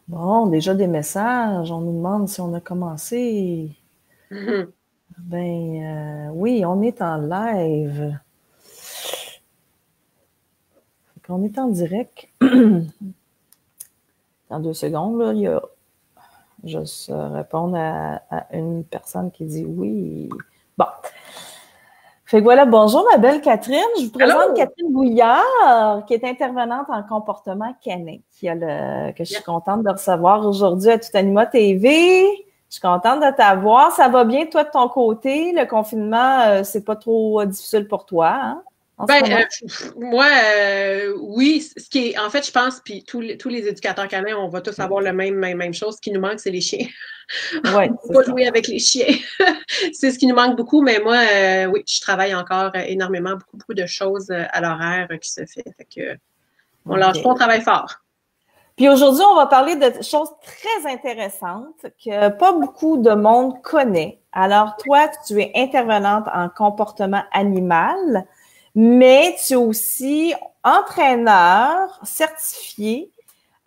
Bon, déjà des messages. On nous demande si on a commencé. Mhm. Oui, on est en live. On est en direct. Dans 2 secondes, là, il y a juste répondre à une personne qui dit oui. Bon. Fait que voilà, bonjour ma belle Catherine. Je vous présente Allô? Catherine Bouillard, qui est intervenante en comportement canin, que je suis Yes. contente de recevoir aujourd'hui à Tout Anima TV. Je suis contente de t'avoir. Ça va bien, toi, de ton côté? Le confinement, c'est pas trop difficile pour toi, hein, en ce Ben, moment? moi, oui, ce qui est, en fait, je pense, puis tous les éducateurs canins, on va tous avoir le même chose. Ce qui nous manque, c'est les chiens. Oui, On ne peut c'est pas ça. jouer avec les chiens. C'est ce qui nous manque beaucoup, mais moi, oui, je travaille encore énormément, beaucoup de choses à l'horaire qui se fait. Fait que, on lâche pas, OK. on travaille fort. Puis aujourd'hui, on va parler de choses très intéressantes que pas beaucoup de monde connaît. Alors, toi, tu es intervenante en comportement animal, mais tu es aussi entraîneur certifié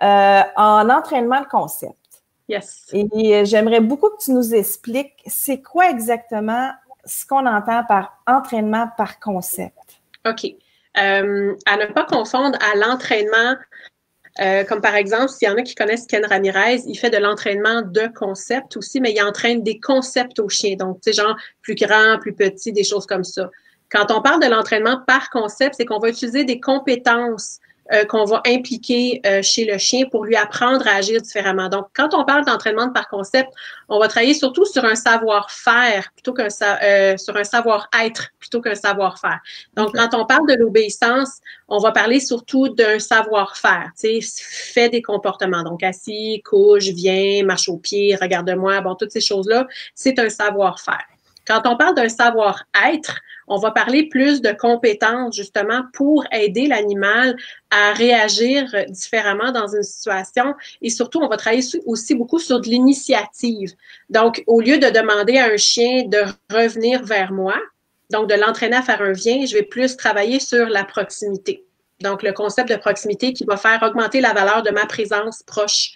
en entraînement de concept. Yes. Et j'aimerais beaucoup que tu nous expliques c'est quoi exactement ce qu'on entend par entraînement par concept. OK. À ne pas confondre à l'entraînement. Comme par exemple, s'il y en a qui connaissent Ken Ramirez, il fait de l'entraînement de concepts aussi, mais il entraîne des concepts aux chiens. Donc, tu sais, genre plus grand, plus petit, des choses comme ça. Quand on parle de l'entraînement par concept, c'est qu'on va utiliser des compétences qu'on va impliquer chez le chien pour lui apprendre à agir différemment. Donc, quand on parle d'entraînement par concept, on va travailler surtout sur un savoir-faire plutôt qu'un sur un savoir-être plutôt qu'un savoir-faire. Donc, OK. quand on parle de l'obéissance, on va parler surtout d'un savoir-faire, tu sais, fais des comportements. Donc, assis, couche, viens, marche au pied, regarde-moi, bon, toutes ces choses-là, c'est un savoir-faire. Quand on parle d'un savoir-être, on va parler plus de compétences justement pour aider l'animal à réagir différemment dans une situation et surtout, on va travailler aussi beaucoup sur de l'initiative. Donc, au lieu de demander à un chien de revenir vers moi, donc de l'entraîner à faire un viens, je vais plus travailler sur la proximité. Donc, le concept de proximité qui va faire augmenter la valeur de ma présence proche.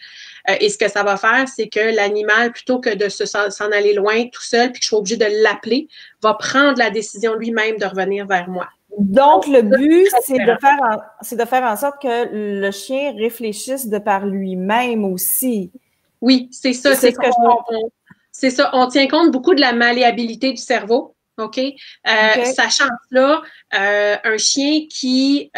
Et ce que ça va faire, c'est que l'animal, plutôt que de s'en aller loin tout seul, puis que je sois obligée de l'appeler, va prendre la décision lui-même de revenir vers moi. Donc, Donc, le but, très différent. c'est de faire en sorte que le chien réfléchisse de par lui-même aussi. Oui, c'est ça. C'est C'est ce que je comprends. c'est ça. On tient compte beaucoup de la malléabilité du cerveau. OK? OK? Sachant cela, un chien qui,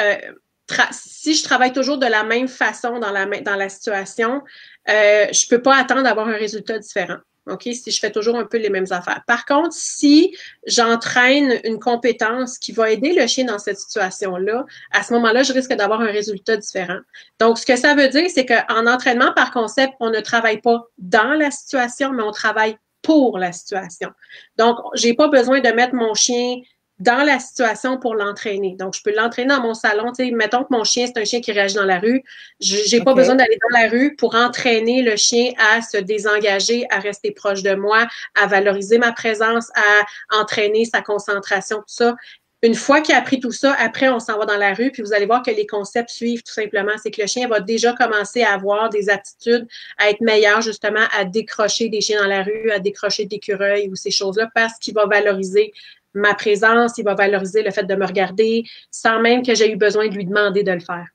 si je travaille toujours de la même façon dans la situation, je peux pas attendre d'avoir un résultat différent. OK? Si je fais toujours un peu les mêmes affaires. Par contre, si j'entraîne une compétence qui va aider le chien dans cette situation-là, à ce moment-là, je risque d'avoir un résultat différent. Donc, ce que ça veut dire, c'est qu'en entraînement par concept, on ne travaille pas dans la situation, mais on travaille pour la situation. Donc, j'ai pas besoin de mettre mon chien dans la situation pour l'entraîner. Donc, je peux l'entraîner dans mon salon. Tu sais, mettons que mon chien, c'est un chien qui réagit dans la rue. J'ai pas besoin OK. d'aller dans la rue pour entraîner le chien à se désengager, à rester proche de moi, à valoriser ma présence, à entraîner sa concentration, tout ça. Une fois qu'il a appris tout ça, après, on s'en va dans la rue, puis vous allez voir que les concepts suivent tout simplement. C'est que le chien va déjà commencer à avoir des aptitudes à être meilleur, justement, à décrocher des chiens dans la rue, à décrocher des écureuils ou ces choses-là, parce qu'il va valoriser ma présence, il va valoriser le fait de me regarder sans même que j'ai eu besoin de lui demander de le faire.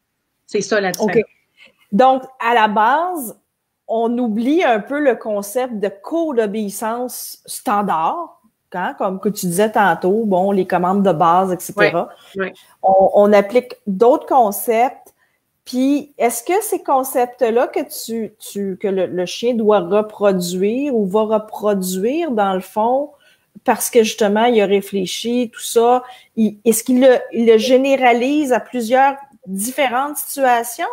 C'est ça la OK. différence. Donc, à la base, on oublie un peu le concept de cours d'obéissance standard, hein, comme que tu disais tantôt, bon, les commandes de base, Oui, etc. oui. On applique d'autres concepts. Puis, est-ce que ces concepts-là que le chien doit reproduire ou va reproduire, dans le fond, parce que justement, il a réfléchi, tout ça, est-ce il le généralise à plusieurs différentes situations?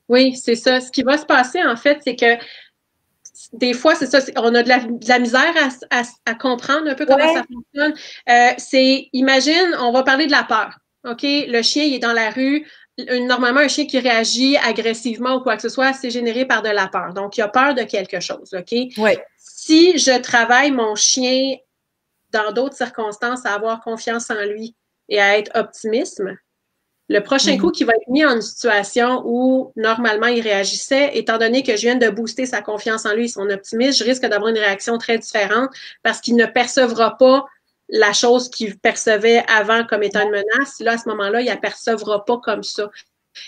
Oui, c'est ça. Ce qui va se passer, en fait, c'est que des fois, c'est ça, on a de la misère à comprendre un peu comment ça Ouais, fonctionne. Imagine, on va parler de la peur. OK? Le chien, il est dans la rue. Normalement, un chien qui réagit agressivement ou quoi que ce soit, c'est généré par de la peur. Donc, il a peur de quelque chose. OK? ouais, Si je travaille mon chien dans d'autres circonstances à avoir confiance en lui et à être optimiste, Le prochain coup qu'il va être mis en une situation où, normalement, il réagissait, étant donné que je viens de booster sa confiance en lui et son optimisme, je risque d'avoir une réaction très différente parce qu'il ne percevra pas la chose qu'il percevait avant comme étant une menace. Là, à ce moment-là, il ne la percevra pas comme ça.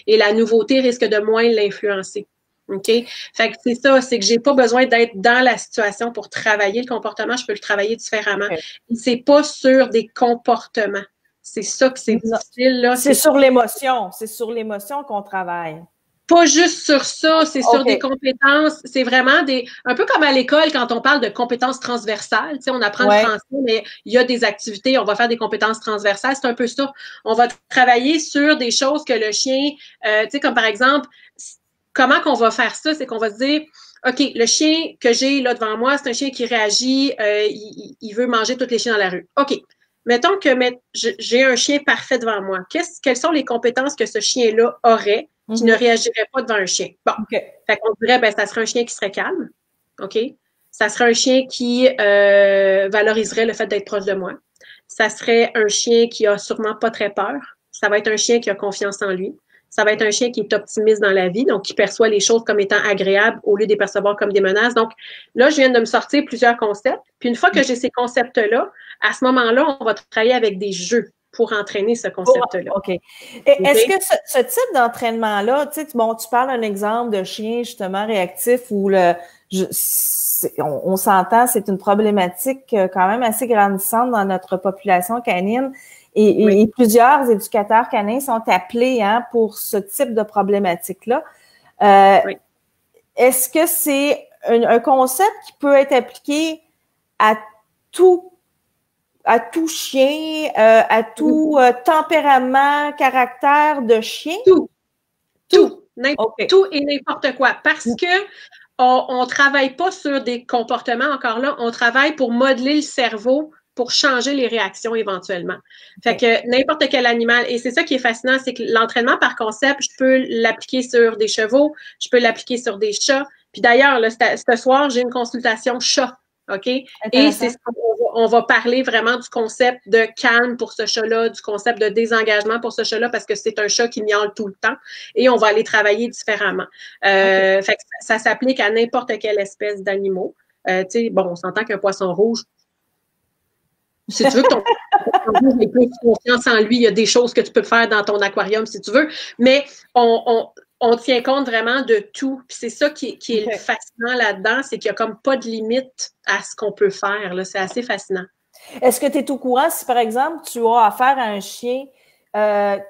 Et la nouveauté risque de moins l'influencer. OK? Fait que c'est ça, c'est que j'ai pas besoin d'être dans la situation pour travailler le comportement, je peux le travailler différemment. Okay. C'est pas sur des comportements. C'est ça que c'est difficile, là. C'est sur l'émotion. C'est sur l'émotion qu'on travaille. Pas juste sur ça, c'est sur des compétences. C'est vraiment un peu comme à l'école quand on parle de compétences transversales. Tu sais, on apprend le français, mais il y a des activités, on va faire des compétences transversales. C'est un peu ça. On va travailler sur des choses que le chien, tu sais, comme par exemple, comment qu'on va faire ça? C'est qu'on va se dire, OK, le chien que j'ai là devant moi, c'est un chien qui réagit, il veut manger tous les chiens dans la rue. OK. Mettons que j'ai un chien parfait devant moi. Quelles sont les compétences que ce chien-là aurait qui ne réagirait pas devant un chien? Bon. Fait qu'on dirait, ben, ça serait un chien qui serait calme. OK? Ça serait un chien qui valoriserait le fait d'être proche de moi. Ça serait un chien qui a sûrement pas très peur. Ça va être un chien qui a confiance en lui. Ça va être un chien qui est optimiste dans la vie, donc qui perçoit les choses comme étant agréables au lieu de les percevoir comme des menaces. Donc, là, je viens de me sortir plusieurs concepts. Puis une fois que j'ai ces concepts-là, à ce moment-là, on va travailler avec des jeux pour entraîner ce concept-là. OK. Est-ce que ce type d'entraînement-là, tu sais, bon, tu parles d'un exemple de chien justement réactif où on s'entend, c'est une problématique quand même assez grandissante dans notre population canine. Et plusieurs éducateurs canins sont appelés pour ce type de problématique-là. Est-ce que c'est un concept qui peut être appliqué à tout chien, à tout tempérament, caractère de chien? Tout. Tout et n'importe quoi. Parce que on travaille pas sur des comportements, encore là, on travaille pour modeler le cerveau pour changer les réactions éventuellement. Fait que n'importe quel animal, et c'est ça qui est fascinant, c'est que l'entraînement par concept, je peux l'appliquer sur des chevaux, je peux l'appliquer sur des chats. Puis d'ailleurs, ce soir, j'ai une consultation chat, OK? Et c'est ce qu'on va parler vraiment du concept de calme pour ce chat-là, du concept de désengagement pour ce chat-là, parce que c'est un chat qui miaule tout le temps, et on va aller travailler différemment. Fait que ça s'applique à n'importe quelle espèce d'animaux. Tu sais, bon, on s'entend qu'un poisson rouge, si tu veux que ton poisson ait plus confiance en lui, il y a des choses que tu peux faire dans ton aquarium si tu veux, mais on tient compte vraiment de tout. Puis c'est ça qui est fascinant là-dedans, c'est qu'il n'y a comme pas de limite à ce qu'on peut faire. C'est assez fascinant. Est-ce que tu es au courant si, par exemple, tu as affaire à un chien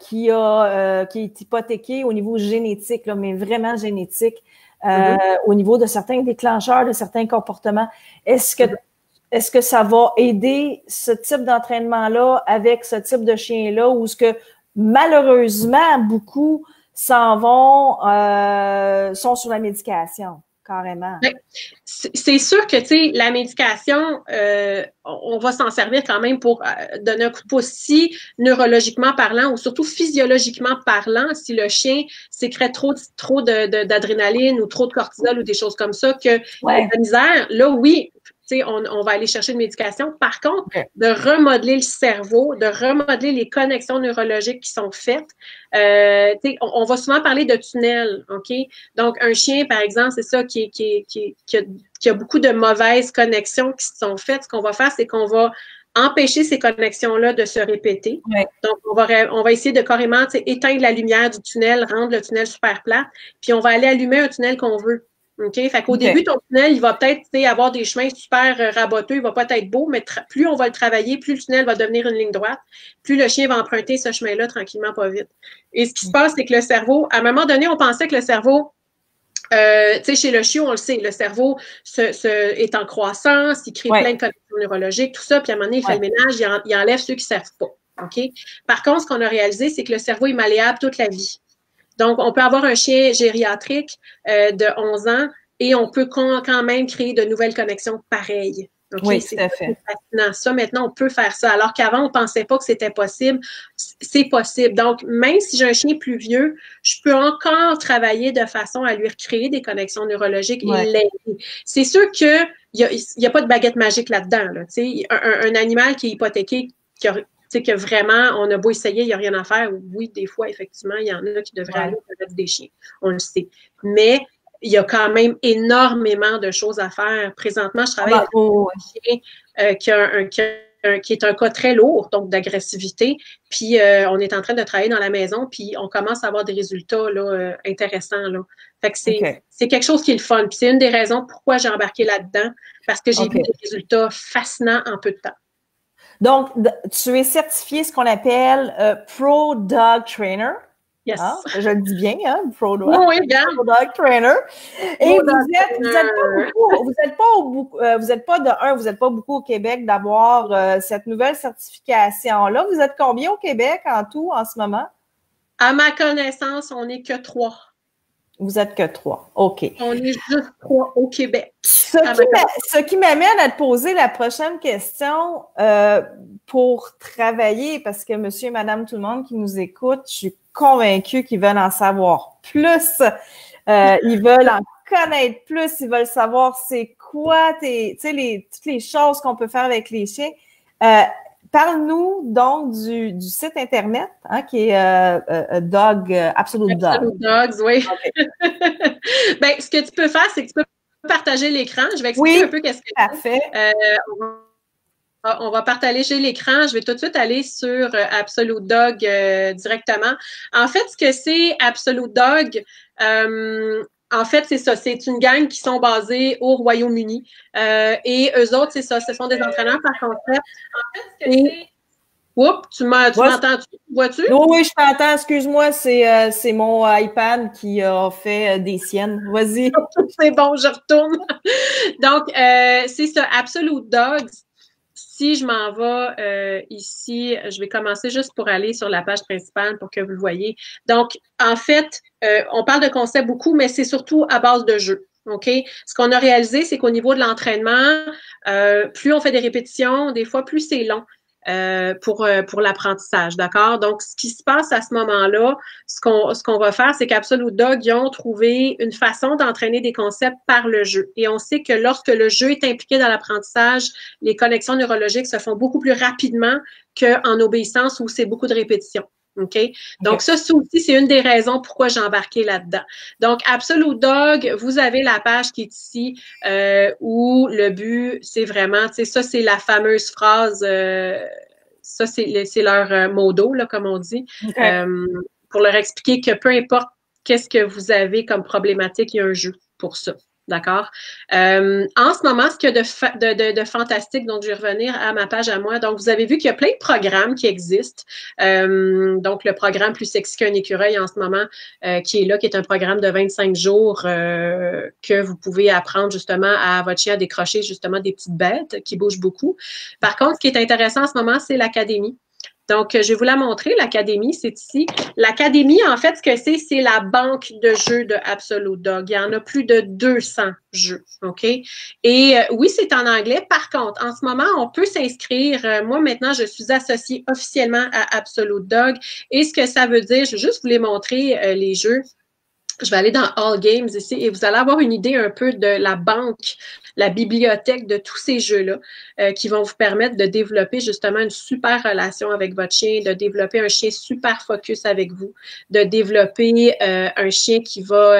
qui est hypothéqué au niveau génétique, là, mais vraiment génétique, au niveau de certains déclencheurs, de certains comportements, est-ce que ça va aider ce type d'entraînement-là avec ce type de chien-là ou est-ce que malheureusement, beaucoup sont sur la médication, carrément? C'est sûr que, tu sais, la médication, on va s'en servir quand même pour donner un coup de pouce. Si, neurologiquement parlant ou surtout physiologiquement parlant, si le chien sécrète trop d'adrénaline ou trop de cortisol ou des choses comme ça, que la misère, là, oui, tu sais, on va aller chercher une médication. Par contre, de remodeler le cerveau, de remodeler les connexions neurologiques qui sont faites, on va souvent parler de tunnels, OK? Donc, un chien, par exemple, c'est ça qui a beaucoup de mauvaises connexions qui se sont faites. Ce qu'on va faire, c'est qu'on va empêcher ces connexions-là de se répéter. Donc, on va essayer de carrément éteindre la lumière du tunnel, rendre le tunnel super plat, puis on va aller allumer un tunnel qu'on veut. OK? Fait qu'au début, ton tunnel, il va peut-être avoir des chemins super raboteux, il va pas être beau, mais plus on va le travailler, plus le tunnel va devenir une ligne droite, plus le chien va emprunter ce chemin-là tranquillement, pas vite. Et ce qui se passe, c'est que le cerveau, à un moment donné, on pensait que le cerveau, tu sais, chez le chiot, on le sait, le cerveau est en croissance, il crée plein de connexions neurologiques, tout ça, puis à un moment donné, il fait le ménage, il enlève ceux qui ne servent pas. OK? Par contre, ce qu'on a réalisé, c'est que le cerveau est malléable toute la vie. Donc, on peut avoir un chien gériatrique de 11 ans et on peut quand même créer de nouvelles connexions pareilles. Okay? Oui, tout à fait. Fascinant. Ça, maintenant, on peut faire ça. Alors qu'avant, on ne pensait pas que c'était possible. C'est possible. Donc, même si j'ai un chien plus vieux, je peux encore travailler de façon à lui recréer des connexions neurologiques et l'aider. C'est sûr qu'il n'y a pas de baguette magique là-dedans. Là. Un animal qui est hypothéqué, qui sais, que vraiment, on a beau essayer, il n'y a rien à faire. Oui, des fois, effectivement, il y en a qui devraient aller au des chiens. On le sait. Mais il y a quand même énormément de choses à faire. Présentement, je travaille avec un chien qui est un cas très lourd, donc d'agressivité. Puis, on est en train de travailler dans la maison, puis on commence à avoir des résultats là, intéressants. Là. Fait que c'est quelque chose qui est le fun. Puis, c'est une des raisons pourquoi j'ai embarqué là-dedans, parce que j'ai vu des résultats fascinants en peu de temps. Donc, tu es certifié ce qu'on appelle Pro Dog Trainer. Yes. Hein? Je le dis bien, hein? Pro Dog Trainer. Et vous n'êtes pas beaucoup au Québec d'avoir cette nouvelle certification-là. Vous êtes combien au Québec en tout en ce moment? À ma connaissance, on n'est que 3. Vous êtes que 3. OK. On est juste 3 au Québec. Ce qui m'amène à te poser la prochaine question pour travailler, parce que monsieur et madame tout le monde qui nous écoute, je suis convaincue qu'ils veulent en savoir plus. Ils veulent en connaître plus. Ils veulent savoir c'est quoi toutes les choses qu'on peut faire avec les chiens. Parle-nous donc du site Internet, hein, qui est Absolute Dog. Absolute Dogs, oui. Okay. Ben, ce que tu peux faire, c'est que tu peux partager l'écran. Je vais expliquer un peu qu'est-ce que parfait. On va partager l'écran. Je vais tout de suite aller sur Absolute Dog directement. En fait, ce que c'est Absolute Dog, en fait, c'est ça. C'est une gang qui sont basés au Royaume-Uni. Et eux autres, c'est ça. Ce sont des entraîneurs par concept. En fait, ce que c'est... Oups, tu m'entends-tu? Vois-tu? Oui, je t'entends. Excuse-moi, c'est mon iPad qui a fait des siennes. Vas-y. C'est bon, je retourne. Donc, c'est ça. Absolute Dogs. Si je m'en vais ici, je vais commencer juste pour aller sur la page principale pour que vous le voyez. Donc, en fait, on parle de concept beaucoup, mais c'est surtout à base de jeu. OK? Ce qu'on a réalisé, c'est qu'au niveau de l'entraînement, plus on fait des répétitions, des fois, plus c'est long. Pour l'apprentissage, d'accord? Donc, ce qui se passe à ce moment-là, ce qu'on va faire, c'est qu'Absolute Dog, ils ont trouvé une façon d'entraîner des concepts par le jeu. Et on sait que lorsque le jeu est impliqué dans l'apprentissage, les connexions neurologiques se font beaucoup plus rapidement qu'en obéissance où c'est beaucoup de répétitions. OK? Donc, ça aussi, c'est une des raisons pourquoi j'ai embarqué là-dedans. Donc, Absolute Dog, vous avez la page qui est ici où le but, c'est vraiment, tu sais, ça, c'est la fameuse phrase, ça, c'est leur modo, là, comme on dit, pour leur expliquer que peu importe qu'est-ce que vous avez comme problématique, il y a un jeu pour ça. D'accord? En ce moment, ce qu'il y a de fantastique, donc je vais revenir à ma page à moi. Donc, vous avez vu qu'il y a plein de programmes qui existent. Donc, le programme Plus sexy qu'un écureuil en ce moment, qui est là, qui est un programme de 25 jours que vous pouvez apprendre justement à votre chien à décrocher justement des petites bêtes qui bougent beaucoup. Par contre, ce qui est intéressant en ce moment, c'est l'académie. Donc, je vais vous la montrer. L'académie, c'est ici. L'académie, en fait, ce que c'est la banque de jeux de Absolute Dog. Il y en a plus de 200 jeux, OK? Et oui, c'est en anglais. Par contre, en ce moment, on peut s'inscrire. Moi, maintenant, je suis associée officiellement à Absolute Dog. Et ce que ça veut dire, je vais juste vous les montrer, les jeux. Je vais aller dans All Games ici et vous allez avoir une idée un peu de la banque, la bibliothèque de tous ces jeux-là qui vont vous permettre de développer justement une super relation avec votre chien, de développer un chien super focus avec vous, de développer un chien qui va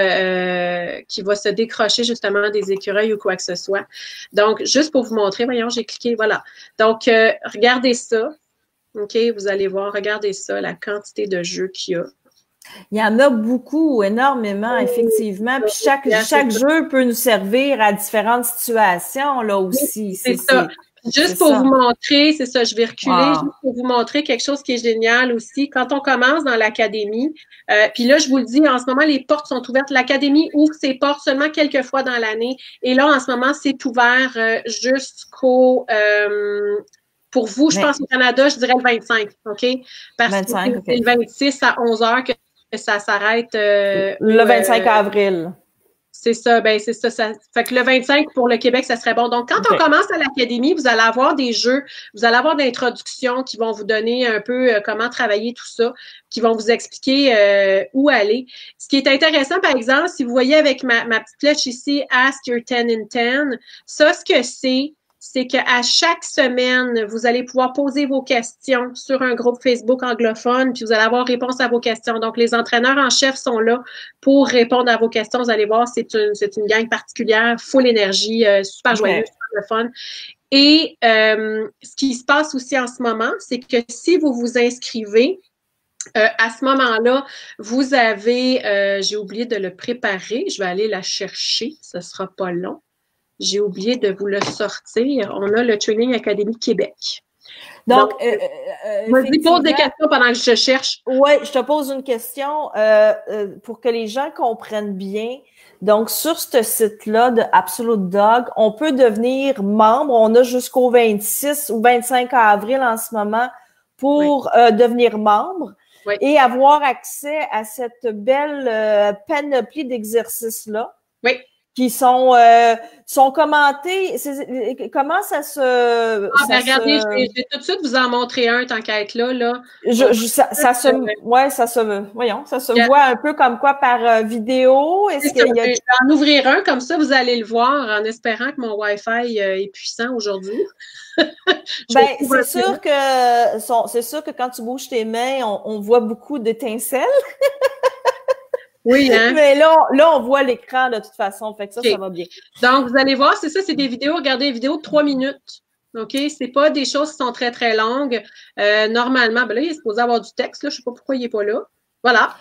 se décrocher justement des écureuils ou quoi que ce soit. Donc, juste pour vous montrer, voyons, j'ai cliqué, voilà. Donc, regardez ça. OK, vous allez voir, regardez ça, la quantité de jeux qu'il y a. Il y en a beaucoup, énormément, effectivement. Puis chaque jeu peut nous servir à différentes situations, là aussi. C'est ça. Juste pour vous montrer, c'est ça, je vais reculer, juste pour vous montrer quelque chose qui est génial aussi. Quand on commence dans l'académie, puis là, je vous le dis, en ce moment, les portes sont ouvertes. L'académie ouvre ses portes seulement quelques fois dans l'année. Et là, en ce moment, c'est ouvert jusqu'au... pour vous, je pense au Canada, je dirais le 25, OK? Parce que c'est le 26 à 11 heures que ça s'arrête. Le 25 avril. C'est ça, ben c'est ça, fait que le 25 pour le Québec, ça serait bon. Donc, quand on commence à l'académie, vous allez avoir des jeux, vous allez avoir d'introductions qui vont vous donner un peu comment travailler tout ça, qui vont vous expliquer où aller. Ce qui est intéressant, par exemple, si vous voyez avec ma petite flèche ici, Ask Your 10 in 10, ça, ce que c'est c'est qu'à chaque semaine, vous allez pouvoir poser vos questions sur un groupe Facebook anglophone, puis vous allez avoir réponse à vos questions. Donc, les entraîneurs en chef sont là pour répondre à vos questions. Vous allez voir, c'est une gang particulière, full énergie, super joyeuse, super le fun. Et ce qui se passe aussi en ce moment, c'est que si vous vous inscrivez, à ce moment-là, vous avez, j'ai oublié de le préparer, je vais aller la chercher, ce sera pas long. J'ai oublié de vous le sortir. On a le Training Academy Québec. Donc, vas-y, pose des questions pendant que je cherche. Oui, je te pose une question pour que les gens comprennent bien. Donc, sur ce site-là de Absolute Dog, on peut devenir membre. On a jusqu'au 26 ou 25 avril en ce moment pour devenir membre et avoir accès à cette belle panoplie d'exercices-là. Oui. Qui sont commentés. Comment ça se... regardez, je vais tout de suite vous en montrer un tant qu'à être là. Ça se voit un peu comme quoi par vidéo. Je vais en ouvrir un, comme ça, vous allez le voir en espérant que mon Wi-Fi est puissant aujourd'hui. C'est sûr que quand tu bouges tes mains, on voit beaucoup d'étincelles. Oui, hein? Mais là, on voit l'écran de toute façon, fait que ça va bien. Donc, vous allez voir, c'est ça, c'est des vidéos. Regardez, des vidéos de 3 minutes. OK? C'est pas des choses qui sont très, très longues. Normalement, là, il est supposé avoir du texte, là. Je sais pas pourquoi il est pas là. Voilà,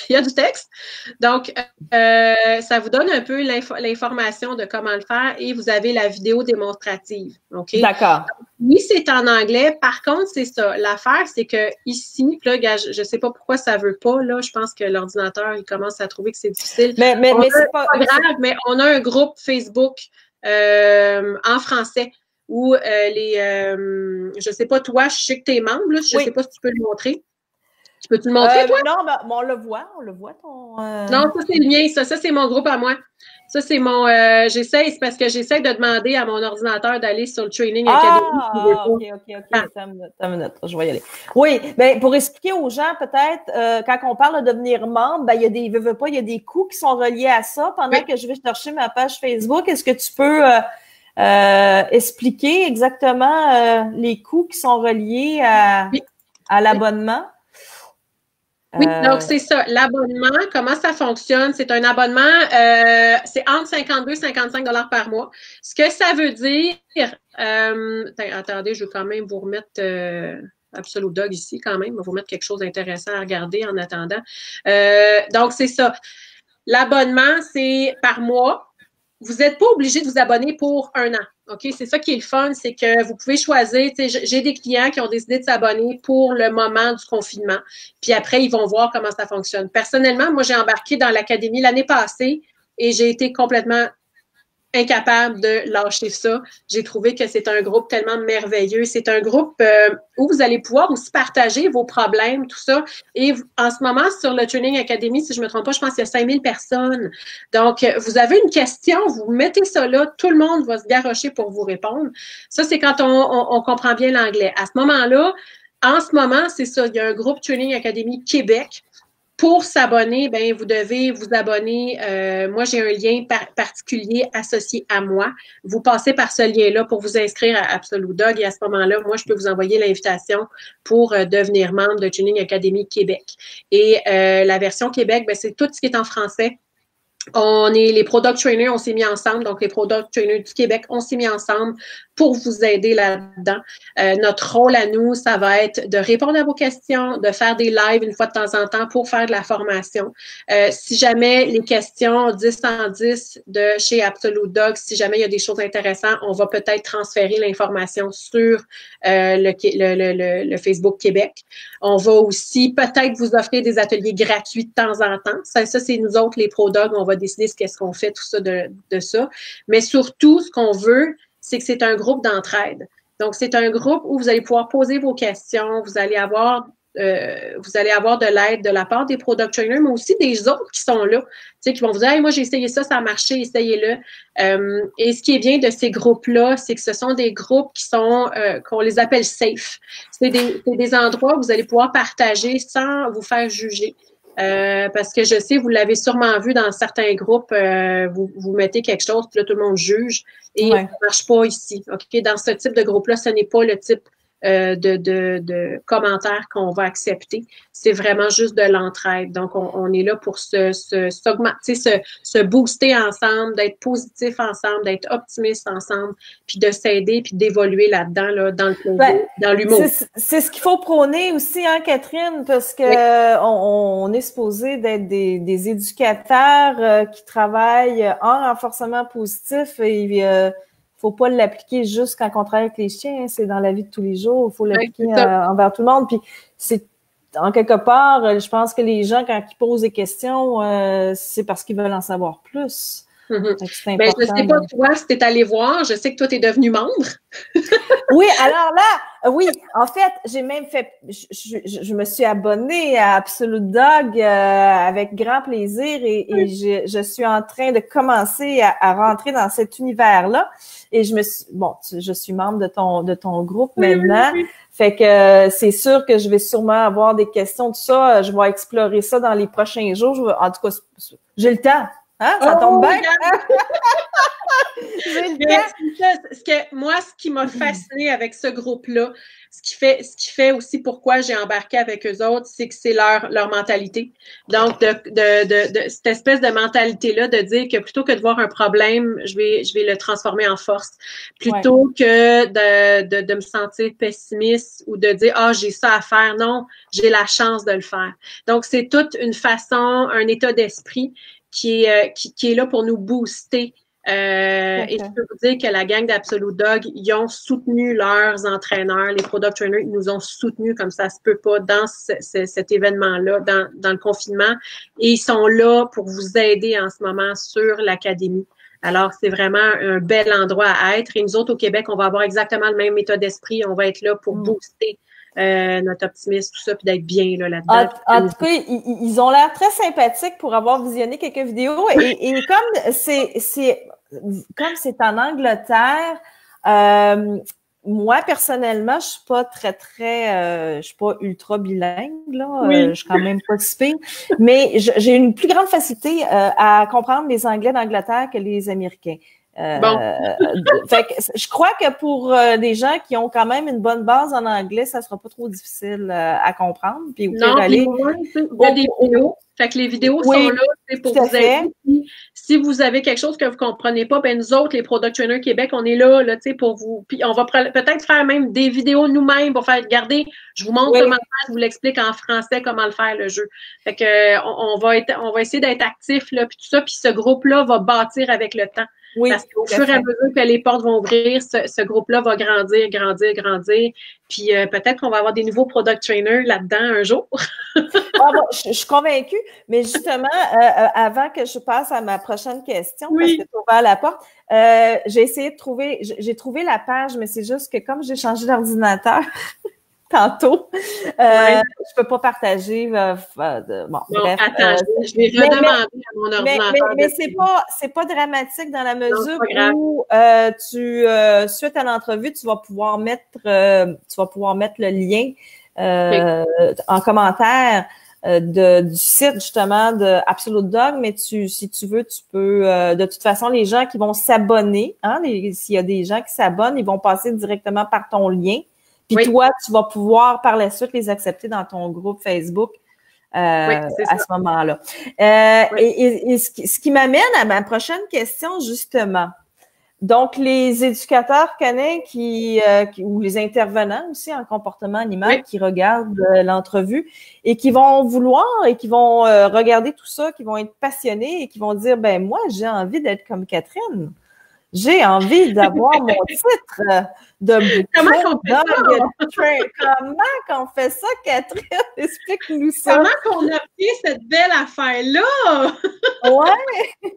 il y a du texte. Donc, ça vous donne un peu l'information de comment le faire et vous avez la vidéo démonstrative. OK? D'accord. Oui, c'est en anglais. Par contre, c'est ça. L'affaire, c'est que ici, là, je sais pas pourquoi ça veut pas, là. Je pense que l'ordinateur, il commence à trouver que c'est difficile. Mais c'est pas grave, mais on a un groupe Facebook en français où je sais pas, toi, je sais que tu es membre, là. Je sais pas si tu peux le montrer. Tu peux-tu le montrer, toi? Non, on le voit ton... Non, ça, c'est le mien, ça c'est mon groupe à moi. Ça, c'est mon... c'est parce que j'essaie de demander à mon ordinateur d'aller sur le Training Academy. OK. Attends une minute, je vais y aller. Oui, pour expliquer aux gens, peut-être, quand on parle de devenir membre, il y a il y a des coûts qui sont reliés à ça. Pendant que je vais chercher ma page Facebook, est-ce que tu peux expliquer exactement les coûts qui sont reliés à l'abonnement? Oui, donc c'est ça. L'abonnement, comment ça fonctionne? C'est un abonnement, c'est entre 52 et 55 $ par mois. Ce que ça veut dire, attendez, je vais quand même vous remettre Absolute Dog ici quand même. Je vais vous mettre quelque chose d'intéressant à regarder en attendant. Donc, c'est ça. L'abonnement, c'est par mois. Vous n'êtes pas obligé de vous abonner pour 1 an. OK? C'est ça qui est le fun, c'est que vous pouvez choisir. J'ai des clients qui ont décidé de s'abonner pour le moment du confinement. Puis après, ils vont voir comment ça fonctionne. Personnellement, moi, j'ai embarqué dans l'académie l'année passée et j'ai été complètement incapable de lâcher ça. J'ai trouvé que c'est un groupe tellement merveilleux. C'est un groupe où vous allez pouvoir aussi partager vos problèmes, tout ça. Et en ce moment, sur le Training Academy, si je ne me trompe pas, je pense qu'il y a 5000 personnes. Donc, vous avez une question, vous mettez ça là, tout le monde va se garrocher pour vous répondre. Ça, c'est quand on comprend bien l'anglais. À ce moment-là, en ce moment, c'est ça, il y a un groupe Training Academy Québec. Pour s'abonner, vous devez vous abonner. Moi, j'ai un lien particulier associé à moi. Vous passez par ce lien-là pour vous inscrire à Absolute Dog et à ce moment-là, moi, je peux vous envoyer l'invitation pour devenir membre de Training Academy Québec. Et la version Québec, c'est tout ce qui est en français. Les Product Trainers, on s'est mis ensemble. Donc, les Product Trainers du Québec, on s'est mis ensemble pour vous aider là-dedans. Notre rôle à nous, ça va être de répondre à vos questions, de faire des lives une fois de temps en temps pour faire de la formation. Si jamais les questions 10 en 10 de chez Absolute Dog, si jamais il y a des choses intéressantes, on va peut-être transférer l'information sur le Facebook Québec. On va aussi peut-être vous offrir des ateliers gratuits de temps en temps. Ça c'est nous autres, les Pro-Dogs, on va décider qu'est-ce qu'on fait, tout ça de ça. Mais surtout, ce qu'on veut, c'est que c'est un groupe d'entraide. Donc, c'est un groupe où vous allez pouvoir poser vos questions, vous allez avoir de l'aide de la part des Product Trainers, mais aussi des autres qui sont là, qui vont vous dire hey, « moi, j'ai essayé ça, ça a marché, essayez-le ». Et ce qui est bien de ces groupes-là, c'est que ce sont des groupes qui sont, qu'on les appelle « safe ». C'est des endroits où vous allez pouvoir partager sans vous faire juger. Parce que je sais, vous l'avez sûrement vu dans certains groupes, vous mettez quelque chose, puis là, tout le monde juge et ça ne marche pas ici. OK? Dans ce type de groupe-là, ce n'est pas le type de commentaires qu'on va accepter. C'est vraiment juste de l'entraide. Donc, on est là pour s'augmenter, se booster ensemble, d'être positif ensemble, d'être optimiste ensemble, puis de s'aider, puis d'évoluer là-dedans, là, dans le plaisir, dans l'humour. C'est ce qu'il faut prôner aussi, hein, Catherine, parce que on est supposé d'être des éducateurs qui travaillent en renforcement positif et faut pas l'appliquer juste quand on travaille avec les chiens, c'est dans la vie de tous les jours, il faut l'appliquer envers tout le monde. Puis c'est en quelque part, je pense que les gens, quand ils posent des questions, c'est parce qu'ils veulent en savoir plus. C'est important. Ben, je ne sais pas, toi, si tu es allé voir, je sais que toi, tu es devenu membre. Oui, alors là, oui, en fait, j'ai même fait, je me suis abonnée à Absolute Dog avec grand plaisir et je suis en train de commencer à rentrer dans cet univers-là. Et je suis membre de ton groupe maintenant. Oui. Fait que c'est sûr que je vais sûrement avoir des questions, tout ça. Je vais explorer ça dans les prochains jours. En tout cas, j'ai le temps. Hein? Ça tombe bien? Moi, ce qui m'a fasciné avec ce groupe-là, ce qui fait aussi pourquoi j'ai embarqué avec eux autres, c'est que c'est leur mentalité. Donc, de cette espèce de mentalité-là, de dire que plutôt que de voir un problème, je vais le transformer en force. Plutôt que de me sentir pessimiste ou de dire, j'ai ça à faire. Non, j'ai la chance de le faire. Donc, c'est toute une façon, un état d'esprit qui est là pour nous booster. Et je peux vous dire que la gang d'Absolute Dog, ils ont soutenu leurs entraîneurs, les product trainers, ils nous ont soutenus comme ça se peut pas dans cet événement-là, dans le confinement. Et ils sont là pour vous aider en ce moment sur l'académie. Alors, c'est vraiment un bel endroit à être. Et nous autres, au Québec, on va avoir exactement le même état d'esprit. On va être là pour booster notre optimisme, tout ça, puis d'être bien là-dedans. En tout cas, ils ont l'air très sympathiques pour avoir visionné quelques vidéos. Et comme c'est en Angleterre, moi, personnellement, je suis pas je suis pas ultra bilingue, là. Je suis quand même pas si pire. Mais j'ai une plus grande facilité à comprendre les Anglais d'Angleterre que les Américains. Fait que je crois que pour des gens qui ont quand même une bonne base en anglais, ça sera pas trop difficile à comprendre. Puis il y a des vidéos. Fait que les vidéos sont là, c'est pour vous aider. Si vous avez quelque chose que vous comprenez pas, ben nous autres, les Product Trainers Québec, on est là, tu sais, pour vous. Puis on va peut-être faire même des vidéos nous-mêmes pour faire, regardez, je vous montre comment faire, je vous l'explique en français comment le faire, le jeu. Fait que on va essayer d'être actifs, là, puis tout ça, puis ce groupe-là va bâtir avec le temps. Oui, parce qu'au fur et à mesure que les portes vont ouvrir, ce groupe-là va grandir. Puis peut-être qu'on va avoir des nouveaux product trainers là-dedans un jour. Je suis convaincue, mais justement, avant que je passe à ma prochaine question, parce que tu as ouvert la porte, j'ai trouvé la page, mais c'est juste que comme j'ai changé d'ordinateur tantôt, je peux pas partager. Bref. Attends, je vais redemander à mon ordinateur. Mais c'est pas dramatique dans la mesure où suite à l'entrevue, tu vas pouvoir mettre le lien en commentaire du site justement de Absolute Dog, mais si tu veux, tu peux de toute façon, les gens qui vont s'abonner, hein, s'il y a des gens qui s'abonnent, ils vont passer directement par ton lien. Puis toi, tu vas pouvoir par la suite les accepter dans ton groupe Facebook à ce moment-là. Et ce qui m'amène à ma prochaine question, justement. Donc, les éducateurs canins ou les intervenants aussi en comportement animal qui regardent l'entrevue et qui vont vouloir et qui vont regarder tout ça, qui vont être passionnés et qui vont dire, ben moi, j'ai envie d'être comme Catherine. J'ai envie d'avoir mon titre de Comment qu'on fait ça, Catherine? Explique-nous ça. Comment qu'on a fait cette belle affaire-là? Ouais!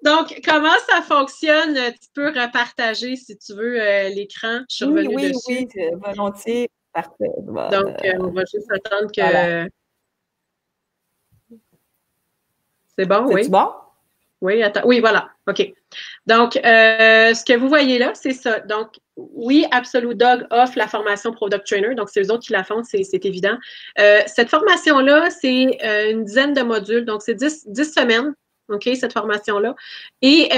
Donc, comment ça fonctionne? Tu peux repartager, si tu veux, l'écran. Je suis revenue dessus. Oui, volontiers. Parfait. Donc, on va juste attendre que... Voilà. C'est bon, oui? C'est bon? Oui, attends. Oui, voilà. OK. Donc, ce que vous voyez là, c'est ça. Donc, oui, Absolute Dog offre la formation Product Trainer. Donc, c'est eux autres qui la font, c'est évident. Cette formation-là, c'est une dizaine de modules. Donc, c'est 10 semaines, OK, cette formation-là. Et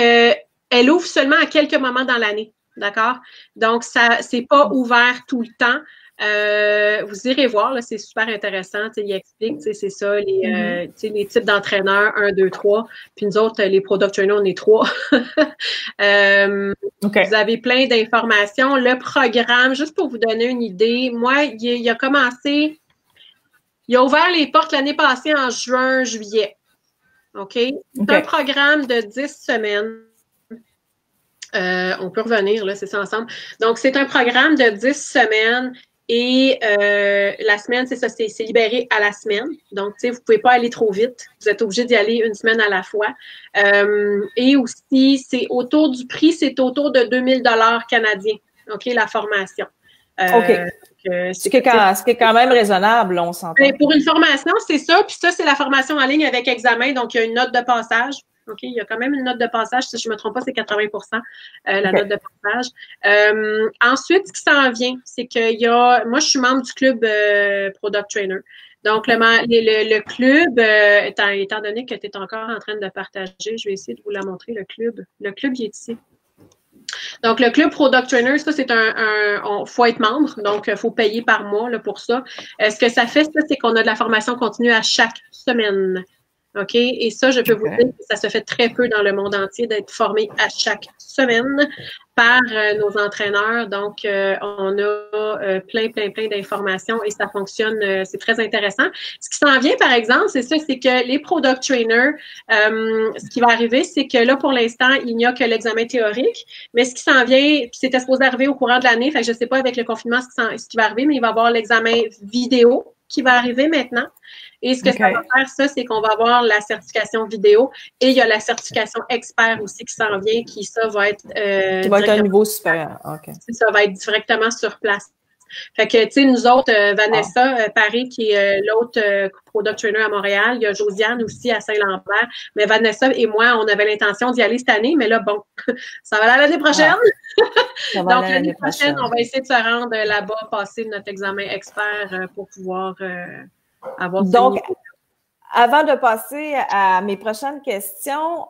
elle ouvre seulement à quelques moments dans l'année. D'accord? Donc, ça, c'est pas ouvert tout le temps. Vous irez voir, là, c'est super intéressant. Il explique, c'est ça, les types d'entraîneurs, 1, 2, 3. Puis nous autres, les product trainers, on est 3. Vous avez plein d'informations. Le programme, juste pour vous donner une idée, moi, il a commencé, il a ouvert les portes l'année passée en juin, juillet. OK? C'est un programme de 10 semaines. On peut revenir, là, c'est ça ensemble. Donc, c'est un programme de 10 semaines. Et la semaine, c'est ça, c'est libéré à la semaine. Donc, tu sais, vous ne pouvez pas aller trop vite. Vous êtes obligé d'y aller une semaine à la fois. Et aussi, c'est autour du prix, c'est autour de 2000 $ canadiens. OK, la formation. Ce qui est quand même raisonnable, on s'entend. Pour une formation, c'est ça. Puis ça, c'est la formation en ligne avec examen. Donc, il y a une note de passage. OK, il y a quand même une note de passage. Si je ne me trompe pas, c'est 80 la note de passage. Ensuite, ce qui s'en vient, c'est qu'il y a... Moi, je suis membre du club Product Trainer. Donc, le club, étant donné que tu es encore en train de partager, je vais essayer de vous la montrer, le club. Le club, il est ici. Donc, le club Product Trainer, ça, c'est faut être membre, donc il faut payer par mois là, pour ça. Ce que ça fait, ça, c'est qu'on a de la formation continue à chaque semaine. OK? Et ça, je peux vous dire que ça se fait très peu dans le monde entier d'être formé à chaque semaine par nos entraîneurs. Donc, on a plein d'informations et ça fonctionne, c'est très intéressant. Ce qui s'en vient, par exemple, c'est ça, c'est que les Product Trainers, ce qui va arriver, c'est que là, pour l'instant, il n'y a que l'examen théorique, mais ce qui s'en vient, c'était supposé arriver au courant de l'année, fait que je ne sais pas avec le confinement ce qui va arriver, mais il va y avoir l'examen vidéo qui va arriver maintenant. Et ce que ça va faire, ça, c'est qu'on va avoir la certification vidéo et il y a la certification expert aussi qui s'en vient, qui, ça, va être... qui va être un niveau supérieur. Ça va être directement sur place. Fait que, tu sais, nous autres, Vanessa Paris, qui est l'autre Product Trainer à Montréal, il y a Josiane aussi à Saint-Lambert, mais Vanessa et moi, on avait l'intention d'y aller cette année, mais là, bon, ça va aller l'année prochaine. Donc, l'année prochaine, on va essayer de se rendre là-bas, passer notre examen expert pour pouvoir avoir... Donc, avant de passer à mes prochaines questions,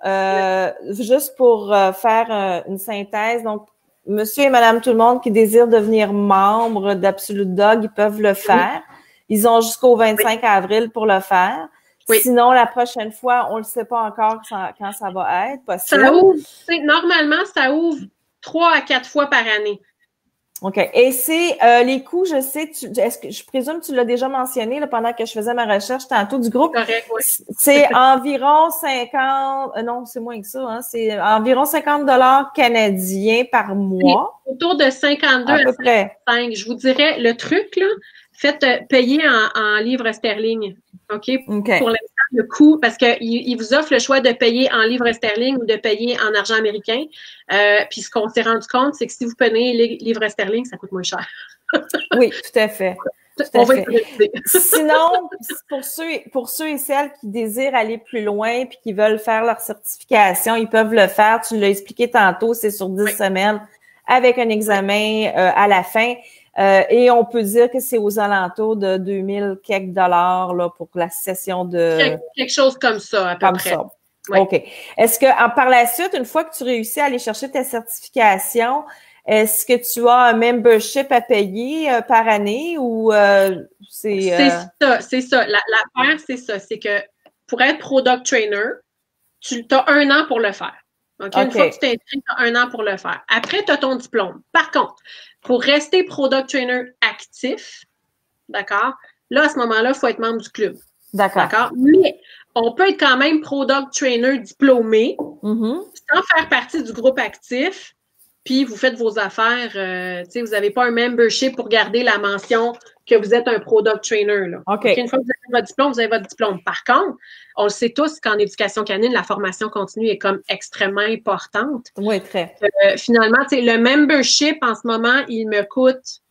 juste pour faire une synthèse, donc, Monsieur et Madame tout le monde qui désirent devenir membre d'Absolute Dog, ils peuvent le faire. Ils ont jusqu'au 25 avril pour le faire. Sinon, la prochaine fois, on ne le sait pas encore quand ça va être possible. Ça ouvre, normalement, ça ouvre 3 à 4 fois par année. OK. Et c'est les coûts, je sais, je présume que tu l'as déjà mentionné là, pendant que je faisais ma recherche tantôt du groupe. Correct, oui. C'est environ 50, non, c'est moins que ça, hein, c'est environ 50 $ canadiens par mois. Autour de 52 à peu près. 55. Je vous dirais, le truc, là, faites payer en livres sterling. OK? Pour l'instant, le coût, parce qu'il vous offre le choix de payer en livres sterling ou de payer en argent américain. Puis ce qu'on s'est rendu compte, c'est que si vous prenez les livres sterling, ça coûte moins cher. Oui, tout à fait. Sinon, pour ceux et celles qui désirent aller plus loin puis qui veulent faire leur certification, ils peuvent le faire. Tu l'as expliqué tantôt, c'est sur 10 semaines avec un examen à la fin. Et on peut dire que c'est aux alentours de 2000 quelques dollars là, pour la session de... Quelque chose comme ça, à peu près. Ça. Oui. OK. Est-ce que par la suite, une fois que tu réussis à aller chercher ta certification, est-ce que tu as un membership à payer par année ou c'est... C'est ça. L'affaire, c'est ça. C'est que pour être Product Trainer, tu as 1 an pour le faire. Une fois que tu t'inscris, tu as 1 an pour le faire. Après, tu as ton diplôme. Par contre, pour rester Product Trainer actif, d'accord, là, à ce moment-là, il faut être membre du club. D'accord. Mais on peut être quand même Product Trainer diplômé sans faire partie du groupe actif, puis vous faites vos affaires. Tu sais, vous n'avez pas un membership pour garder la mention que vous êtes un Product Trainer. Là. Une fois que vous avez votre diplôme, vous avez votre diplôme. Par contre, on le sait tous qu'en éducation canine, la formation continue est comme extrêmement importante. Oui, très. Finalement, tu sais, le membership, en ce moment, il me coûte,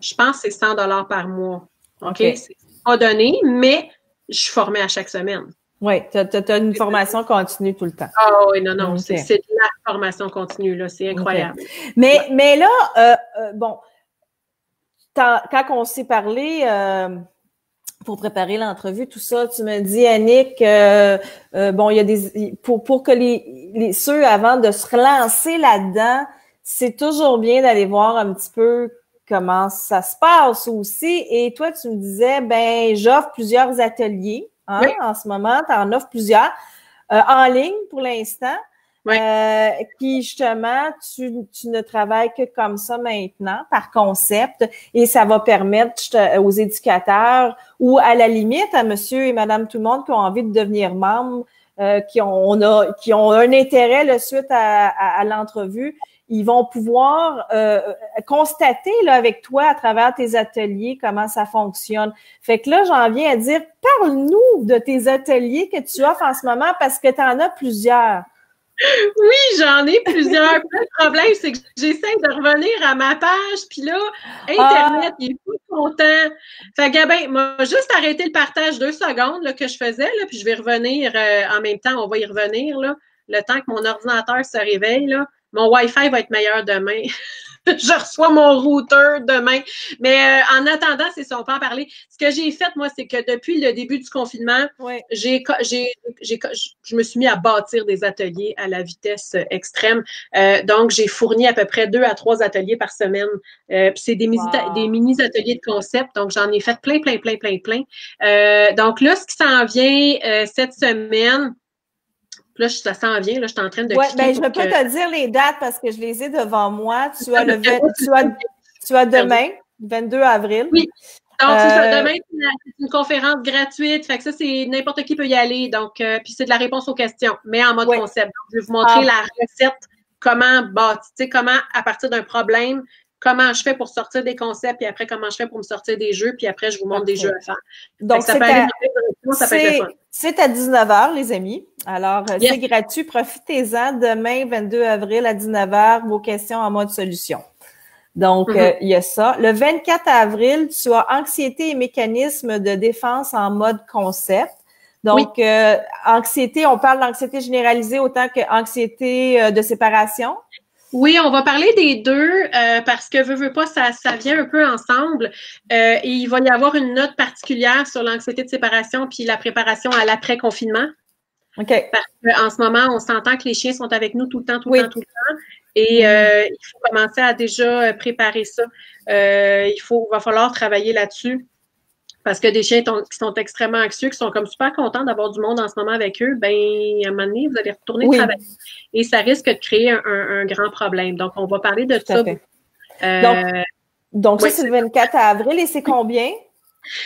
je pense, c'est 100 $ par mois. OK? C'est pas donné, mais je suis formée à chaque semaine. Oui, tu as une formation continue tout le temps. Ah oui, non, Okay. c'est de la formation continue, là, c'est incroyable. Okay. Mais là, bon, quand on s'est parlé pour préparer l'entrevue, tout ça, tu me dis, Annick, bon, il y a des pour que ceux avant de se relancer là-dedans, c'est toujours bien d'aller voir un petit peu comment ça se passe aussi. Et toi, tu me disais, ben, j'offre plusieurs ateliers, hein, Oui. en ce moment, tu en offres plusieurs en ligne pour l'instant. Oui. Puis justement, tu ne travailles que comme ça maintenant, par concept, et ça va permettre aux éducateurs ou à la limite à monsieur et madame tout le monde qui ont envie de devenir membres, qui ont un intérêt là, suite à l'entrevue, ils vont pouvoir constater là, avec toi à travers tes ateliers comment ça fonctionne. Fait que là, j'en viens à dire, parle-nous de tes ateliers que tu offres en ce moment parce que tu en as plusieurs. Oui, j'en ai plusieurs. Le problème, c'est que j'essaie de revenir à ma page, puis là, Internet, il est pas content. Fait que, Gabin, m'a juste arrêté le partage 2 secondes là, que je faisais, là, puis je vais revenir en même temps, on va y revenir, là, le temps que mon ordinateur se réveille. Là. Mon Wi-Fi va être meilleur demain. Je reçois mon routeur demain. Mais en attendant, c'est ça, on peut en parler. Ce que j'ai fait, moi, c'est que depuis le début du confinement, oui. je me suis mis à bâtir des ateliers à la vitesse extrême. Donc, j'ai fourni à peu près 2 à 3 ateliers par semaine. C'est des mini-ateliers de concept. Donc, j'en ai fait plein. Donc là, ce qui s'en vient cette semaine, là, ça s'en vient, là, je suis en train de cliquer. Ben, je ne vais pas te dire les dates parce que je les ai devant moi. Tu as demain, 22 avril. Oui. Donc, c'est ça. Demain, c'est une conférence gratuite. Fait que ça, c'est n'importe qui peut y aller. Donc, puis c'est de la réponse aux questions, mais en mode concept. Donc, je vais vous montrer la recette, comment bâtir, comment, à partir d'un problème, comment je fais pour sortir des concepts, puis après, comment je fais pour me sortir des jeux, puis après, je vous montre des jeux à faire. Donc, ça peut aller dans ça peut être le fun. C'est à 19h, les amis. Alors, c'est gratuit. Profitez-en. Demain, 22 avril à 19h, vos questions en mode solution. Donc, il y a ça. Le 24 avril, tu as anxiété et mécanismes de défense en mode concept. Donc, anxiété, on parle d'anxiété généralisée autant que anxiété de séparation. Oui, on va parler des deux parce que veux pas, ça vient un peu ensemble. Et il va y avoir une note particulière sur l'anxiété de séparation puis la préparation à l'après-confinement. OK. Parce qu'en ce moment, on s'entend que les chiens sont avec nous tout le temps. Et il faut commencer à déjà préparer ça. Va falloir travailler là-dessus. Parce que des chiens qui sont extrêmement anxieux, qui sont comme super contents d'avoir du monde en ce moment avec eux, ben à un moment donné, vous allez retourner travailler. Et ça risque de créer un grand problème. Donc, on va parler de ça. Donc ça, c'est le 24 avril. Et c'est combien?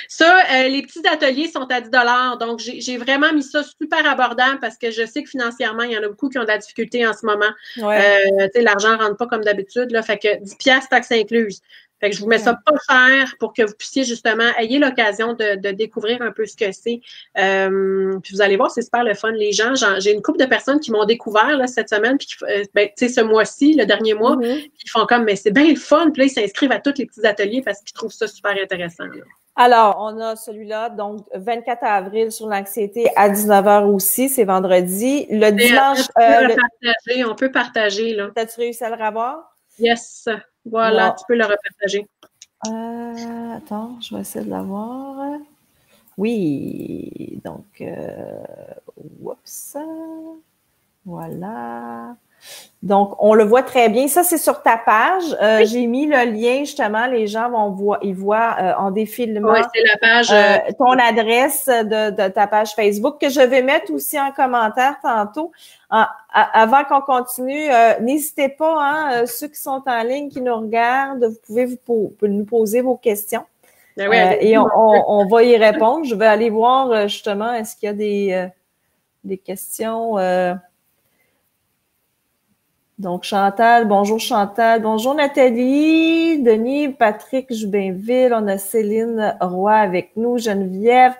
Ça, les petits ateliers sont à 10 $. Donc, j'ai vraiment mis ça super abordable parce que je sais que financièrement, il y en a beaucoup qui ont de la difficulté en ce moment. L'argent ne rentre pas comme d'habitude. Là, fait que 10 $, taxes incluses. Fait que je vous mets ça pas cher pour que vous puissiez justement ayez l'occasion de découvrir un peu ce que c'est. Puis vous allez voir, c'est super le fun. Les gens, j'ai une couple de personnes qui m'ont découvert là, cette semaine, puis ce mois-ci, le dernier mois, puis ils font comme, mais c'est bien le fun. Puis là, ils s'inscrivent à tous les petits ateliers parce qu'ils trouvent ça super intéressant. Là. Alors, on a celui-là, donc 24 avril sur l'anxiété à 19h aussi, c'est vendredi. Le dimanche... on peut partager. Là. T'as-tu réussi à le revoir? Yes. Voilà, tu peux le repartager. Attends, je vais essayer de l'avoir. Oui, donc, oups, voilà. Donc, on le voit très bien. Ça, c'est sur ta page. J'ai mis le lien, justement, les gens ils voient en défilement c'est la page, ton adresse de ta page Facebook que je vais mettre aussi en commentaire tantôt. Avant qu'on continue, n'hésitez pas, ceux qui sont en ligne, qui nous regardent, vous pouvez nous poser vos questions. Et on va y répondre. Je vais aller voir justement, est-ce qu'il y a des questions? Donc, Chantal, bonjour Nathalie, Denis, Patrick Joubinville, on a Céline Roy avec nous, Geneviève,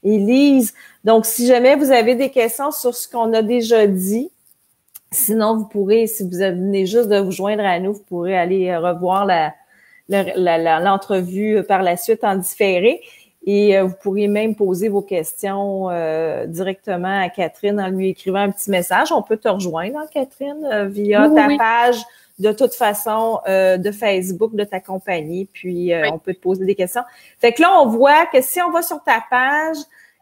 Élise. Donc, si jamais vous avez des questions sur ce qu'on a déjà dit, sinon vous pourrez, si vous venez juste de vous joindre à nous, vous pourrez aller revoir l'entrevue par la suite en différé. Et vous pourriez même poser vos questions directement à Catherine en lui écrivant un petit message. On peut te rejoindre, hein, Catherine, via ta page de toute façon de Facebook de ta compagnie. Puis on peut te poser des questions. Fait que là, on voit que si on va sur ta page,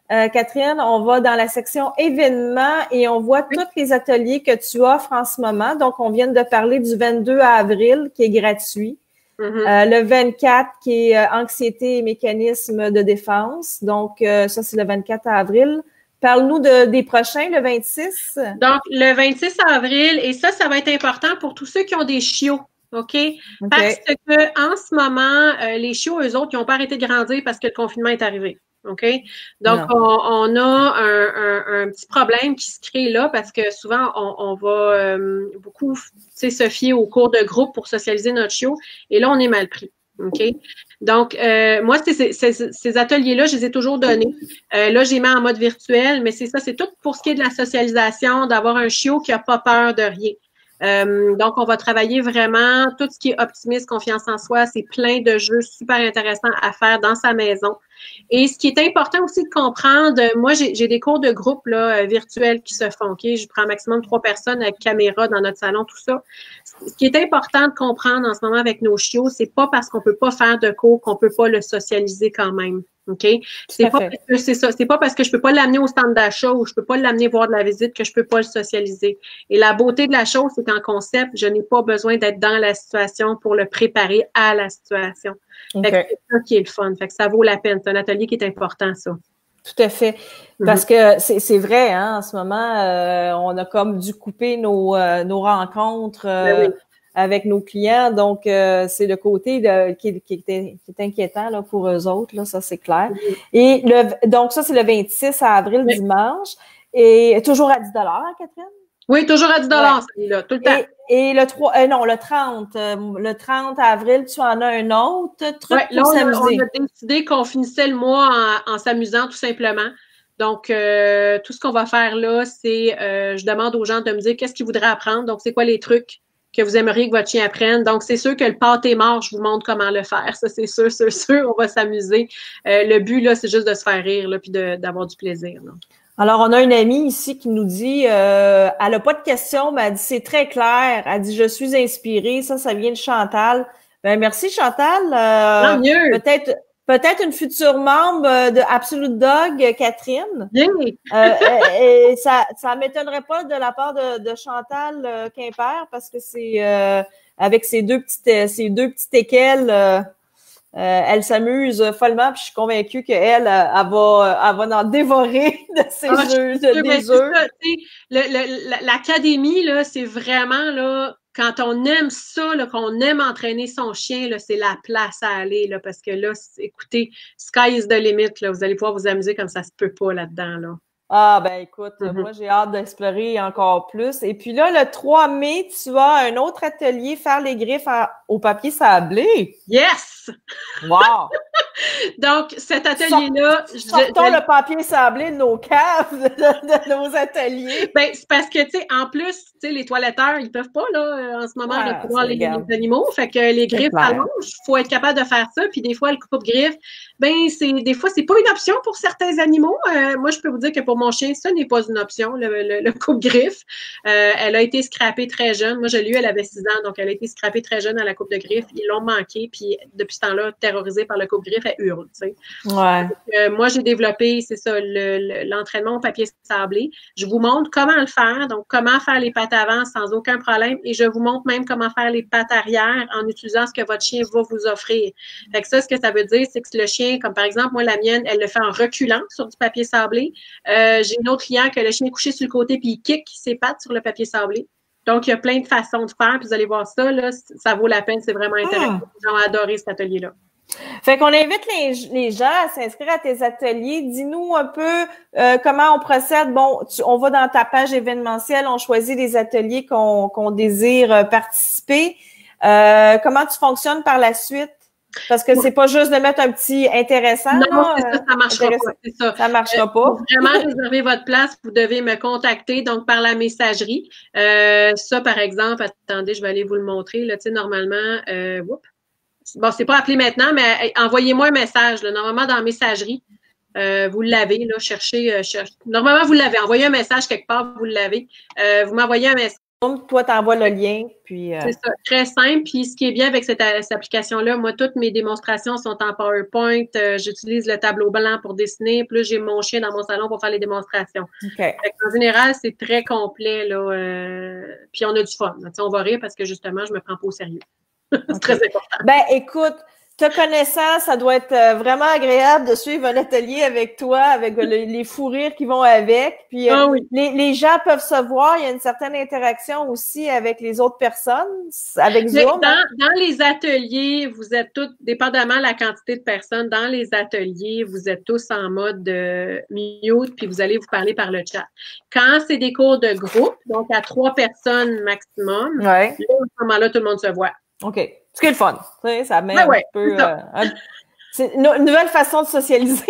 Catherine, on va dans la section événements et on voit tous les ateliers que tu offres en ce moment. Donc, on vient de parler du 22 avril qui est gratuit. Le 24 qui est anxiété et mécanismes de défense. Donc, ça, c'est le 24 avril. Parle-nous des prochains, le 26. Donc, le 26 avril, et ça va être important pour tous ceux qui ont des chiots. OK? Parce que en ce moment, les chiots, eux autres, ils n'ont pas arrêté de grandir parce que le confinement est arrivé. OK? Donc, on a un petit problème qui se crée là parce que souvent, on va beaucoup se fier aux cours de groupe pour socialiser notre chiot. Et là, on est mal pris. OK? Donc, moi, ces ateliers-là, je les ai toujours donnés. Là, j'ai mis en mode virtuel, mais c'est ça, c'est tout pour ce qui est de la socialisation, d'avoir un chiot qui n'a pas peur de rien. Donc, on va travailler vraiment tout ce qui est optimisme, confiance en soi. C'est plein de jeux super intéressants à faire dans sa maison. Et ce qui est important aussi de comprendre, moi, j'ai des cours de groupe là, virtuels qui se font. Okay? Je prends un maximum 3 personnes avec caméra dans notre salon, tout ça. Ce qui est important de comprendre en ce moment avec nos chiots, c'est pas parce qu'on peut pas faire de cours qu'on peut pas le socialiser quand même. OK? C'est pas parce que je peux pas l'amener au stand d'achat ou je peux pas l'amener voir de la visite que je peux pas le socialiser. Et la beauté de la chose, c'est qu'en concept, je n'ai pas besoin d'être dans la situation pour le préparer à la situation. Fait que c'est ça qui est le fun. Fait que ça vaut la peine. C'est un atelier qui est important, ça. Tout à fait. Parce que c'est vrai, hein, en ce moment, on a comme dû couper nos rencontres avec nos clients. Donc, c'est le côté qui est inquiétant là, pour eux autres, là, ça c'est clair. Et donc, ça, c'est le 26 avril, dimanche. Et toujours à 10 hein, Catherine? Oui, toujours à 10 celui-là, tout le temps. Et le 30. Le 30 avril, tu en as un autre truc pour s'amuser. On a décidé qu'on finissait le mois en s'amusant, tout simplement. Donc, tout ce qu'on va faire là, c'est, je demande aux gens de me dire qu'est-ce qu'ils voudraient apprendre. Donc, c'est quoi les trucs que vous aimeriez que votre chien apprenne. Donc, c'est sûr que le pâté mort, je vous montre comment le faire. Ça, c'est sûr, on va s'amuser. Le but, là, c'est juste de se faire rire, là, puis d'avoir du plaisir, là. Alors, on a une amie ici qui nous dit, elle a pas de questions, mais elle dit c'est très clair. Elle dit je suis inspirée. Ça vient de Chantal. Ben merci Chantal. Tant mieux. Peut-être une future membre de Absolute Dog, Catherine. Bien. Et ça m'étonnerait pas de la part de Chantal Quimper parce que c'est avec ces deux petites équelles. Elle s'amuse follement, puis je suis convaincue qu'elle va en dévorer de ces des œufs. L'académie, là, c'est vraiment là, quand on aime ça, là, qu'on aime entraîner son chien, là, c'est la place à aller, là, parce que là, écoutez, sky is the limit, là, vous allez pouvoir vous amuser comme ça se peut pas là-dedans, là. Ah, ben écoute, moi j'ai hâte d'explorer encore plus. Et puis là, le 3 mai, tu as un autre atelier, faire les griffes au papier sablé. Yes! Wow! Donc, cet atelier-là... Sortons le papier sablé de nos caves, de nos ateliers. Ben, c'est parce que, tu sais, en plus, tu sais, les toiletteurs, ils peuvent pas, là, en ce moment, recevoir les animaux. Fait que les griffes allongent, il faut être capable de faire ça. Puis des fois, le coupe-griffe, ben, des fois, c'est pas une option pour certains animaux. Moi, je peux vous dire que pour mon chien, ça n'est pas une option, le coupe-griffe. Elle a été scrappée très jeune. Moi, je l'ai eu, elle avait 6 ans, donc elle a été scrappée très jeune à la coupe de griffe. Ils l'ont manqué, puis depuis ce temps-là, terrorisée par le coupe-griffe, elle hurle, tu sais. Ouais. Donc, moi, j'ai développé, c'est ça, l'entraînement au papier sablé. Je vous montre comment le faire, donc comment faire les pattes avant sans aucun problème, et je vous montre même comment faire les pattes arrière en utilisant ce que votre chien va vous offrir. Fait que ça, ce que ça veut dire, c'est que le chien, comme par exemple, moi, la mienne, elle le fait en reculant sur du papier sablé. J'ai une autre client que le chien est couché sur le côté puis il kick ses pattes sur le papier sablé. Donc, il y a plein de façons de faire, puis vous allez voir ça, là, ça vaut la peine, c'est vraiment intéressant. Les gens ont adoré cet atelier-là. Fait qu'on invite les gens à s'inscrire à tes ateliers. Dis-nous un peu comment on procède. Bon, on va dans ta page événementielle, on choisit les ateliers qu'on désire participer. Comment tu fonctionnes par la suite? Parce que c'est pas juste de mettre un petit intéressant. Non, c'est ça, ça marchera pas. C'est ça. Ça marchera pas. Pour vraiment réserver votre place, vous devez me contacter, donc par la messagerie. Ça, par exemple, attendez, je vais aller vous le montrer. Là, tu sais, normalement, bon, c'est pas appelé maintenant, mais envoyez-moi un message, là, normalement dans la messagerie. Vous l'avez, là, cherchez. Normalement, vous l'avez. Envoyez un message quelque part, vous l'avez. Vous m'envoyez un message. Toi, tu envoies le lien, puis... C'est ça, très simple. Puis ce qui est bien avec cette application-là, moi, toutes mes démonstrations sont en PowerPoint. J'utilise le tableau blanc pour dessiner. Plus j'ai mon chien dans mon salon pour faire les démonstrations. Okay. En général, c'est très complet, là. Puis on a du fun. Là. On va rire parce que justement, je me prends pas au sérieux. C'est très important. Ben, écoute, te connaissant, ça doit être vraiment agréable de suivre un atelier avec toi, avec les fous rires qui vont avec. Puis Oui. les gens peuvent se voir. Il y a une certaine interaction aussi avec les autres personnes, avec Zoom. Dans les ateliers, vous êtes tous, dépendamment de la quantité de personnes, dans les ateliers, vous êtes tous en mode mute, puis vous allez vous parler par le chat. Quand c'est des cours de groupe, donc à 3 personnes maximum, là, à ce moment-là, tout le monde se voit. OK. Ce qui est le fun. Tu sais, ça met un peu... c'est une nouvelle façon de socialiser.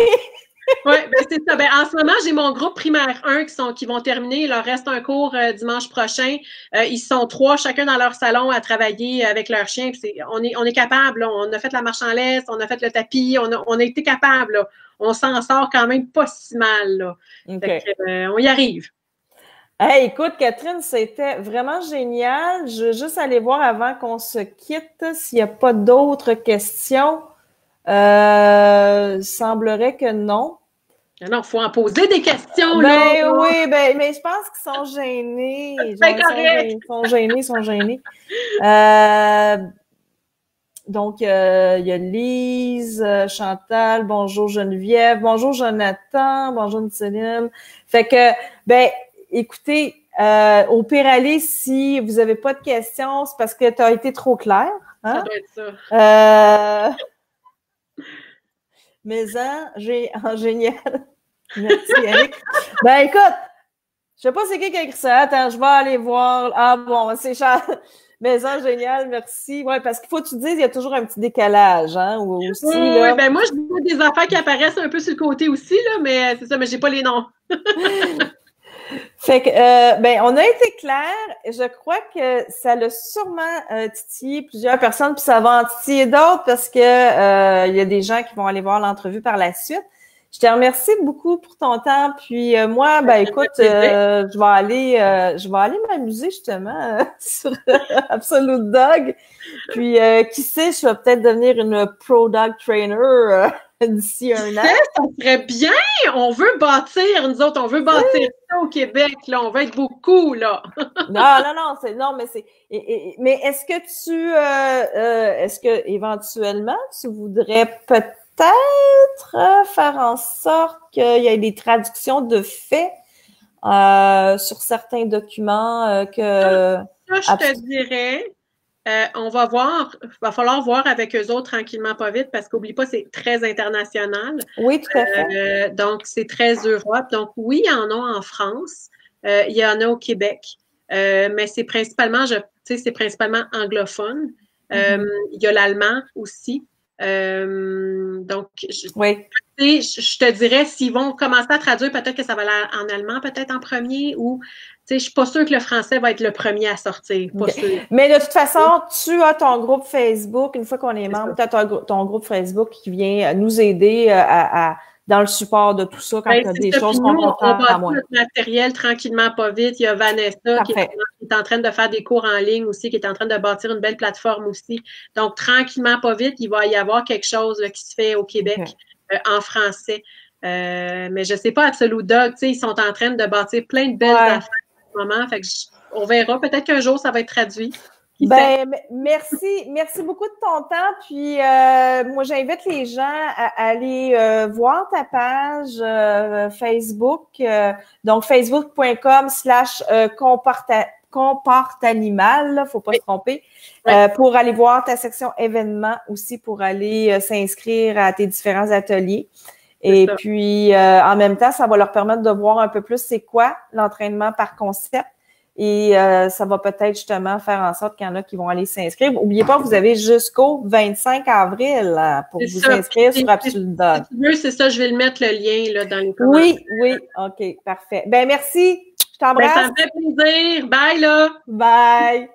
Oui, ben c'est ça. Ben, en ce moment, j'ai mon groupe primaire 1 qui vont terminer. Il leur reste un cours dimanche prochain. Ils sont 3 chacun dans leur salon à travailler avec leur chien. On est capable. Là. On a fait la marche en laisse, on a fait le tapis, on a été capable. Là. On s'en sort quand même pas si mal. Là. Okay. Fait que, on y arrive. Hey, écoute, Catherine, c'était vraiment génial. Je veux juste aller voir avant qu'on se quitte s'il n'y a pas d'autres questions. Semblerait que non. Non, il faut en poser des questions. Ben là. oui, mais je pense qu'ils sont gênés. Ils sont gênés. Donc, il y a Lise, Chantal, bonjour Geneviève, bonjour Jonathan, bonjour Céline. Fait que, ben, écoutez, au pire aller, si vous avez pas de questions, c'est parce que tu as été trop clair. Hein? Ça doit être ça. Génial. Merci, Eric. Ben, écoute, je sais pas c'est qui a écrit ça. Attends, je vais aller voir. Ah bon, c'est Charles. Maison génial, merci. Ouais, parce qu'il faut que tu dises, il y a toujours un petit décalage, hein, aussi. Oui, ben moi, je vois des affaires qui apparaissent un peu sur le côté aussi, là, mais c'est ça, mais j'ai pas les noms. Fait que, ben, on a été clair. Je crois que ça l'a sûrement titillé plusieurs personnes, puis ça va en titiller d'autres parce que il y a des gens qui vont aller voir l'entrevue par la suite. Je te remercie beaucoup pour ton temps. Puis moi, ben écoute, je vais aller m'amuser justement sur Absolute Dog. Puis qui sait, je vais peut-être devenir une Pro Dog Trainer d'ici un an. Ça serait bien! On veut bâtir, nous autres, on veut bâtir ça au Québec, là. On va être beaucoup, là. Mais est-ce que éventuellement, tu voudrais peut-être faire en sorte qu'il y ait des traductions de faits sur certains documents Ça, je te dirais, on va voir, il va falloir voir avec eux autres tranquillement, pas vite, parce qu'oublie pas, c'est très international. Oui, tout à fait. Donc, c'est très Europe. Donc, oui, il y en a en France, il y en a au Québec, mais c'est principalement, c'est principalement anglophone. Il y a l'allemand aussi. Donc, je te dirais, s'ils vont commencer à traduire, peut-être que ça va aller en allemand, peut-être en premier, ou, je suis pas sûre que le français va être le premier à sortir. Pas sûr. Mais de toute façon, tu as ton groupe Facebook, une fois qu'on est membre, tu as ton groupe Facebook qui vient nous aider dans le support de tout ça quand tu as des choses qu'on comprend à moi. Notre matériel tranquillement, pas vite. Il y a Vanessa qui est en train de faire des cours en ligne aussi, qui est en train de bâtir une belle plateforme aussi. Donc, tranquillement, pas vite, il va y avoir quelque chose là, qui se fait au Québec en français. Mais je sais pas, Absolute Dog, ils sont en train de bâtir plein de belles affaires en ce moment. Fait que on verra. Peut-être qu'un jour, ça va être traduit. Merci beaucoup de ton temps. Puis moi, j'invite les gens à aller voir ta page Facebook, donc facebook.com/comportanimal, faut pas se tromper, pour aller voir ta section événements aussi, pour aller s'inscrire à tes différents ateliers. Et puis, en même temps, ça va leur permettre de voir un peu plus c'est quoi l'entraînement par concept. Et ça va peut-être justement faire en sorte qu'il y en a qui vont aller s'inscrire. N'oubliez pas, vous avez jusqu'au 25 avril pour vous inscrire sur Absolute Dog. Si tu veux, c'est ça, je vais le mettre le lien là, dans les commentaires. Oui, OK, parfait. Ben merci, je t'embrasse. Ça me fait plaisir. Bye là! Bye!